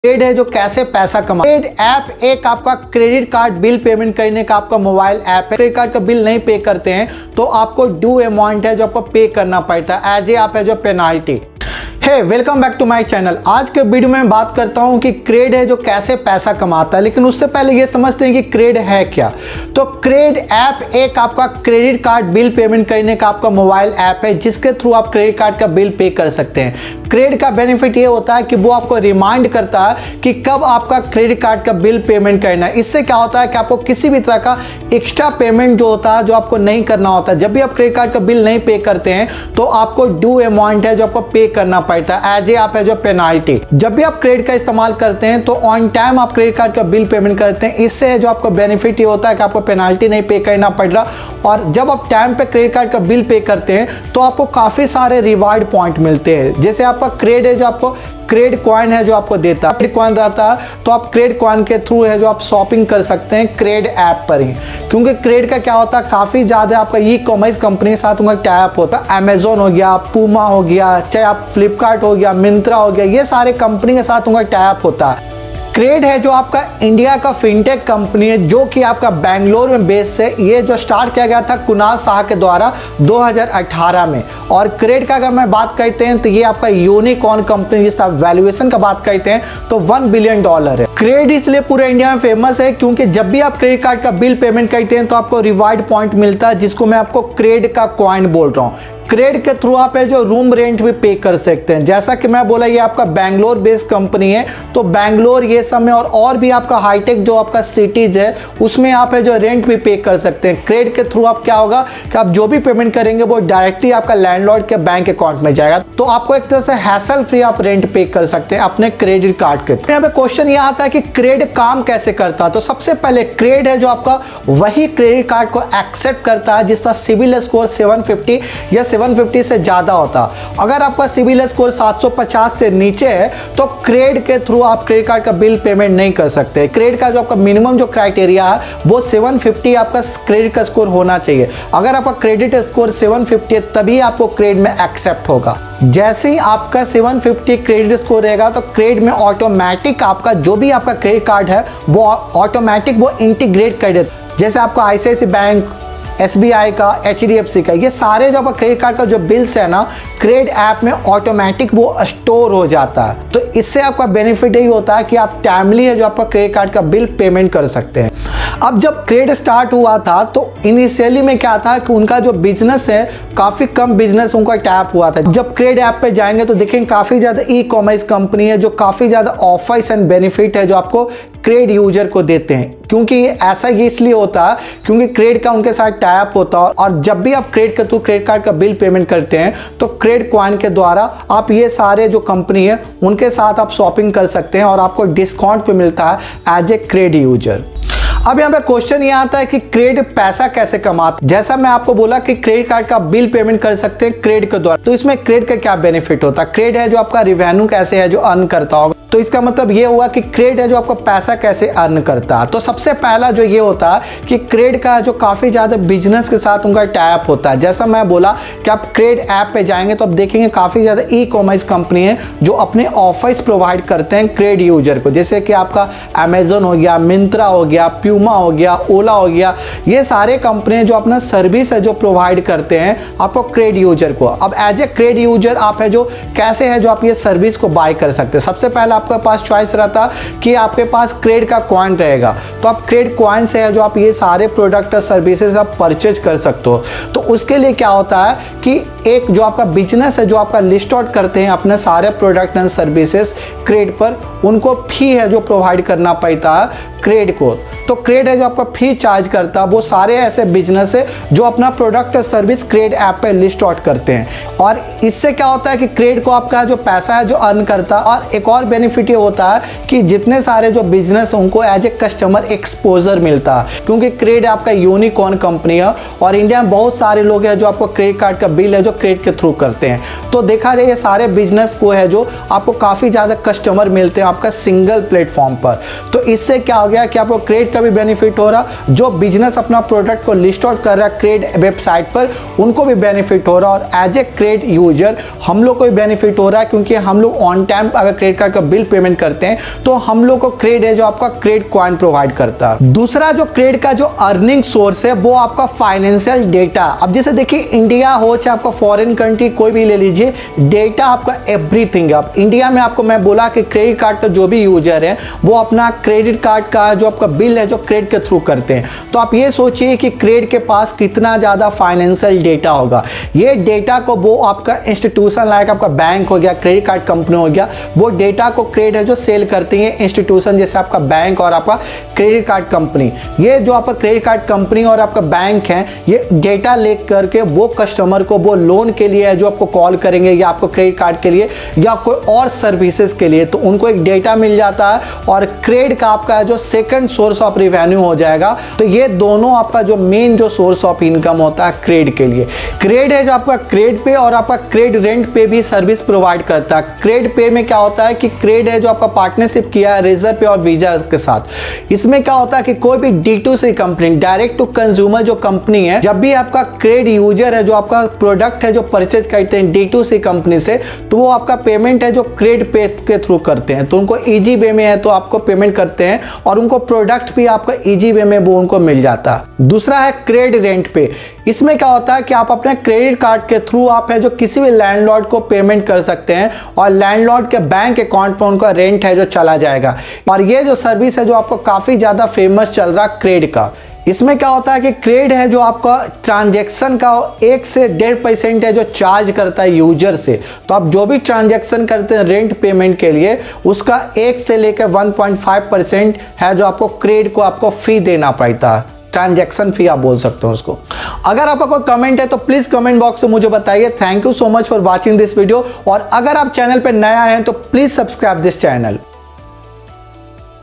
Trade है जो कैसे पैसा कमा। ट्रेड ऐप एक आपका क्रेडिट कार्ड बिल पेमेंट करने का आपका मोबाइल ऐप है। क्रेडिट कार्ड का बिल नहीं पे करते हैं तो आपको ड्यू अमाउंट है जो आपको पे करना पड़ता है एज ए आप है जो penalty. Hey welcome back to my channel. आज के वीडियो में बात करता हूं कि क्रेड है जो कैसे पैसा कमाता है, लेकिन उससे पहले ये समझते हैं कि क्रेड है क्या। तो क्रेड ऐप एक आपका क्रेडिट कार्ड बिल पेमेंट करने का आपका मोबाइल ऐप है जिसके थ्रू आप क्रेडिट कार्ड का बिल पे कर सकते हैं। क्रेड का बेनिफिट ये होता है कि वो आपको रिमाइंड करता है कि कब आपका क्रेडिट कार्ड का बिल पेमेंट करना है। इससे क्या होता है कि आपको किसी भी तरह का एक्स्ट्रा पेमेंट जो होता है जो आपको नहीं करना होता है। जब भी आप क्रेडिट कार्ड का बिल नहीं पे करते हैं तो आपको ड्यू अमाउंट है जो आपको पे करना पड़ता है एज ए आप है जो पेनाल्टी। जब भी आप क्रेडिट का इस्तेमाल करते हैं तो ऑन टाइम आप क्रेडिट कार्ड का बिल पेमेंट करते हैं। इससे जो आपको बेनिफिट ये होता है कि आपको पेनाल्टी नहीं पे करना पड़ रहा, और जब आप टाइम पे क्रेडिट कार्ड का बिल पे करते हैं तो आपको काफी सारे रिवार्ड पॉइंट मिलते हैं। जैसे आपका क्रेड है जो आपको क्रेड कॉइन है जो आपको देता है, क्रेड कॉइन रहता है तो आप क्रेड कॉइन के थ्रू है जो आप शॉपिंग कर सकते हैं क्रेड ऐप पर ही। क्योंकि क्रेड का क्या होता है, काफ़ी ज़्यादा आपका ई कॉमर्स कंपनी के साथ उनका टाइप होता है। अमेजोन हो गया, पूमा हो गया, चाहे आप फ्लिपकार्ट हो गया, मिंत्रा हो गया, ये सारे कंपनी के साथ उनका टाइप होता है। क्रेड है जो आपका इंडिया का फिनटेक कंपनी है जो कि आपका बेंगलोर में बेस है। ये जो स्टार्ट किया गया था कुणाल शाह के द्वारा 2018 में। और क्रेड का अगर मैं बात करते हैं तो ये आपका यूनिकॉर्न कंपनी, जिसका वैल्यूएशन का बात करते हैं तो $1 बिलियन है। क्रेड इसलिए पूरे इंडिया में फेमस है क्योंकि जब भी आप क्रेडिट कार्ड का बिल पेमेंट करते हैं तो आपको रिवार्ड पॉइंट मिलता है, जिसको मैं आपको क्रेड का कॉइन बोल रहा हूँ। क्रेड के थ्रू आप है जो रूम रेंट भी पे कर सकते हैं। जैसा कि मैं बोला ये आपका बेंगलोर बेस्ड कंपनी है, तो बेंगलोर ये सब में और भी आपका हाईटेक जो आपका सिटीज है उसमें आप है जो रेंट भी पे कर सकते हैं। क्रेड के थ्रू आप क्या होगा कि आप जो भी पेमेंट करेंगे वो डायरेक्टली आपका लैंडलॉर्ड के बैंक अकाउंट में जाएगा, तो आपको एक तरह से हैसल फ्री आप रेंट पे कर सकते हैं अपने क्रेडिट कार्ड के थ्रू। यहाँ पे क्वेश्चन ये आता है कि क्रेड काम कैसे करता है। तो सबसे पहले क्रेड है जो आपका वही क्रेडिट कार्ड को एक्सेप्ट करता है जिसका सिविल स्कोर 750 या 750 से ज्यादा होता। अगर आपका सिविल स्कोर 750 से नीचे है तो क्रेड के थ्रू आप क्रेडिट कार्ड का बिल पेमेंट नहीं कर सकते। क्रेड का जो आपका मिनिमम जो क्राइटेरिया है वो 750 आपका क्रेडिट का स्कोर होना चाहिए। अगर आपका क्रेडिट स्कोर 750 है तभी आपको क्रेड में एक्सेप्ट होगा। जैसे ही आपका 750 क्रेडिट स्कोर रहेगा तो क्रेड में ऑटोमेटिक आपका जो भी आपका क्रेडिट कार्ड है वो ऑटोमेटिक वो इंटीग्रेट कर देता। जैसे आपका आईसीआईसीआई बैंक, SBI का, HDFC का, ये सारे जो आपका क्रेडिट कार्ड का जो बिल्स है ना क्रेड ऐप में ऑटोमेटिक वो स्टोर हो जाता है। तो इससे आपका बेनिफिट यही होता है कि आप टाइमली है जो आपका क्रेडिट कार्ड का बिल पेमेंट कर सकते हैं। अब जब क्रेड स्टार्ट हुआ था तो इनिशियली में क्या था कि उनका जो बिजनेस है काफ़ी कम बिजनेस उनका टैप हुआ था। जब क्रेड ऐप पे जाएंगे तो देखेंगे काफ़ी ज़्यादा ई कॉमर्स कंपनी है जो काफ़ी ज़्यादा ऑफर्स एंड बेनिफिट है जो आपको क्रेड यूजर को देते हैं। क्योंकि ऐसा ये इसलिए होता है क्योंकि क्रेड का उनके साथ टाइप होता है, और जब भी आप क्रेड के थ्रू क्रेडिट कार्ड का बिल पेमेंट करते हैं तो क्रेड कॉइन के द्वारा आप ये सारे जो कंपनी है उनके साथ आप शॉपिंग कर सकते हैं और आपको डिस्काउंट पे मिलता है एज ए क्रेड यूजर। अब यहाँ पे क्वेश्चन ये आता है कि क्रेड पैसा कैसे कमाता। जैसा मैं आपको बोला कि क्रेडिट कार्ड का बिल पेमेंट कर सकते हैं क्रेड के द्वारा, तो इसमें क्रेड का क्या बेनिफिट होता है। क्रेड है जो आपका रिवेन्यू कैसे है जो अर्न करता होगा, तो इसका मतलब ये हुआ कि क्रेड है जो आपका पैसा कैसे अर्न करता है। तो सबसे पहला जो ये होता है कि क्रेड का जो काफ़ी ज़्यादा बिजनेस के साथ उनका टाइप होता है। जैसा मैं बोला कि आप क्रेड ऐप पे जाएंगे तो आप देखेंगे काफ़ी ज़्यादा ई कॉमर्स कंपनी है जो अपने ऑफर्स प्रोवाइड करते हैं क्रेड यूजर को। जैसे कि आपका अमेजोन हो गया, मिंत्रा हो गया, प्यूमा हो गया, ओला हो गया, ये सारे कंपनी जो अपना सर्विस है जो प्रोवाइड करते हैं आपको क्रेड यूजर को। अब एज ए क्रेड यूजर आप है जो कैसे है जो आप ये सर्विस को बाय कर सकते हैं। सबसे पहले आपके पास चॉइस रहता कि आपके पास क्रेड का कॉइन रहेगा, तो आप क्रेड कॉइन से है जो आप ये सारे प्रोडक्ट और सर्विसेज आप परचेज कर सकते हो। तो उसके लिए क्या होता है कि एक जो आपका बिजनेस है जो आपका लिस्ट आउट करते हैं अपने सारे प्रोडक्ट एंड सर्विसेज क्रेड पर, उनको फी है जो प्रोवाइड करना पड़ता है क्रेड को। तो क्रेड है जो आपका फी चार्ज करता है वो सारे ऐसे बिजनेस है जो अपना प्रोडक्ट और सर्विस क्रेड ऐप पे लिस्ट आउट करते हैं। और इससे क्या होता है कि क्रेड को आपका जो पैसा है जो अर्न करता है। और एक और बेनिफिट ये होता है कि जितने सारे जो बिजनेस उनको एज ए कस्टमर एक्सपोजर मिलता है, क्योंकि क्रेड आपका यूनिकॉर्न कंपनी है और इंडिया में बहुत सारे लोग हैं जो आपको क्रेडिट कार्ड का बिल है जो क्रेड के थ्रू करते हैं। तो देखा जाए ये सारे बिजनेस को है जो आपको काफ़ी ज़्यादा कस्टमर मिलते हैं आपका सिंगल प्लेटफॉर्म पर। तो इससे क्या हो गया कि आपको क्रेडिट का का भी बेनिफिट हो रहा, जो बिजनेस अपना प्रोडक्ट को लिस्ट आउट कर रहा है क्रेड वेबसाइट पर उनको भी बेनिफिट हो रहा है, और एज ए क्रेड यूजर हम लोग को भी बेनिफिट हो रहा है, क्योंकि हम लोग ऑन टाइम अगर क्रेडिट कार्ड का बिल पेमेंट करते हैं तो हम लोग को क्रेड है जो आपका क्रेड कॉइन प्रोवाइड करता है। दूसरा जो क्रेड का जो अर्निंग सोर्स है वो आपका फाइनेंशियल डेटा। अब जैसे देखिए इंडिया हो चाहे आपका फॉरेन कंट्री कोई भी ले लीजिए, डेटा आपका एवरीथिंग है। अब इंडिया में आपको मैं बोला कि क्रेडिट कार्ड का जो भी यूजर है वो अपना क्रेडिट कार्ड का जो आपका बिल है जो क्रेड के थ्रू करते हैं, तो आप ये सोचिए कि क्रेड के पास कितना ज़्यादा फाइनेंशियल डेटा होगा। ये डेटा को वो आपका इंस्टीट्यूशन लाइक आपका बैंक हो गया, क्रेडिट कार्ड कंपनी हो गया, वो डेटा को क्रेड है जो सेल करती है इंस्टीट्यूशन जैसे आपका बैंक और आपका क्रेडिट कार्ड कंपनी। ये जो आपका क्रेडिट कार्ड कंपनी और आपका बैंक है ये डेटा ले करके वो कस्टमर को वो लोन के लिए जो आपको कॉल करेंगे या आपको क्रेडिट कार्ड के लिए या कोई और सर्विसेज के लिए, तो उनको एक डेटा मिल जाता है और क्रेड का आपका जो सेकंड सोर्स ऑफ रिवेन्यू हो जाएगा। तो ये दोनों आपका जो मेन जो सोर्स ऑफ इनकम होता है क्रेड के लिए। क्रेड है जो आपका क्रेड पे और आपका क्रेड रेंट पे भी सर्विस प्रोवाइड करता है। क्रेड पे में क्या होता है कि क्रेड है जो आपका पार्टनरशिप किया है रेजर पे और वीजा के साथ। इसमें क्या होता है कि कोई भी D2C company, direct to consumer जो कंपनी है, जब भी आपका क्रेड यूजर है जो आपका प्रोडक्ट है जो परचेज करते हैं D2C कंपनी से, तो वो आपका पेमेंट है जो क्रेड पे के थ्रू करते हैं, तो उनको इजी वे में है तो आपको पेमेंट करते हैं और उनको प्रोडक्ट भी आपका इजी वे में वो उनको मिल जाता है। दूसरा है क्रेड रेंट पे। इसमें क्या होता है कि आप अपने क्रेडिट कार्ड के थ्रू आप है जो किसी भी लैंडलॉर्ड को पेमेंट कर सकते हैं और लैंडलॉर्ड के बैंक अकाउंट पर उनका रेंट है जो चला जाएगा। और ये जो सर्विस है जो आपको काफ़ी ज़्यादा फेमस चल रहा क्रेड का। इसमें क्या होता है कि क्रेड है जो आपका ट्रांजैक्शन का 1 से 1.5% है जो चार्ज करता है यूजर से। तो आप जो भी ट्रांजैक्शन करते हैं रेंट पेमेंट के लिए उसका 1 से लेकर 1.5% है जो आपको क्रेड को आपको फी देना पड़ता है, ट्रांजैक्शन फी आप बोल सकते हो उसको। अगर आपका कोई कमेंट है तो प्लीज कमेंट बॉक्स में मुझे बताइए। Thank you so much for watching this video, और अगर आप चैनल पे नया हैं तो प्लीज सब्सक्राइब दिस चैनल।